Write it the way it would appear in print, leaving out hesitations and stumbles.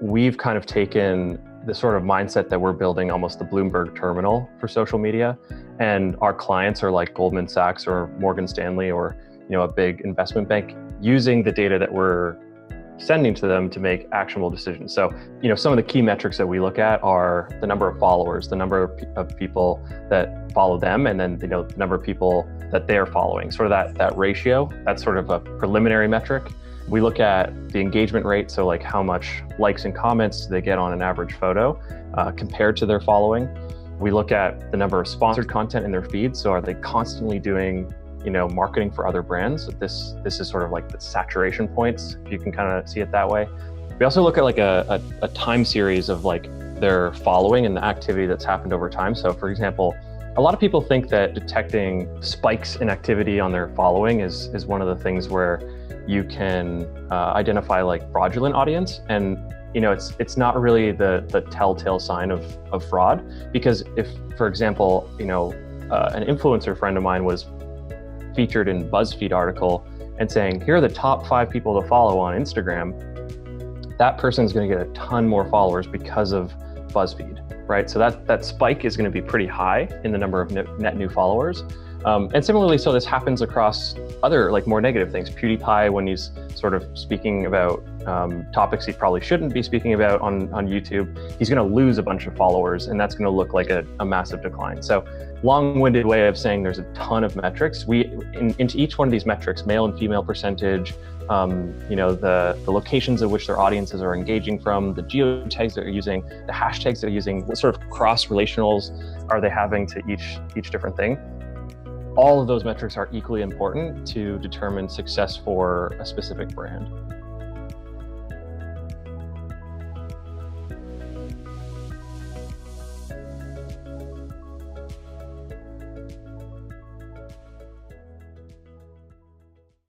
we've kind of taken the sort of mindset that we're building almost the Bloomberg terminal for social media. And our clients are like Goldman Sachs or Morgan Stanley or a big investment bank using the data that we're sending to them to make actionable decisions. So, some of the key metrics that we look at are the number of followers, the number of people that follow them, and then the number of people that they're following. Sort of that ratio, that's sort of a preliminary metric. We look at the engagement rate, so like how much likes and comments they get on an average photo compared to their following. We look at the number of sponsored content in their feed. So are they constantly doing marketing for other brands? This is sort of like the saturation points, if you can kind of see it that way. We also look at like a time series of like their following and the activity that's happened over time. So for example, a lot of people think that detecting spikes in activity on their following is one of the things where you can identify like fraudulent audience. And it's not really the telltale sign of fraud, because if, for example, an influencer friend of mine was featured in BuzzFeed article and saying, here are the top 5 people to follow on Instagram, that person's going to get a ton more followers because of BuzzFeed, right? So that spike is going to be pretty high in the number of net new followers. And similarly, so this happens across other like more negative things. PewDiePie, when he's sort of speaking about topics he probably shouldn't be speaking about on YouTube, he's going to lose a bunch of followers, and that's going to look like a massive decline. So long-winded way of saying there's a ton of metrics. We into each one of these metrics, male and female percentage, the locations at which their audiences are engaging from, the geotags that they're using, the hashtags they're using, what sort of cross-relationals are they having to each different thing. All of those metrics are equally important to determine success for a specific brand.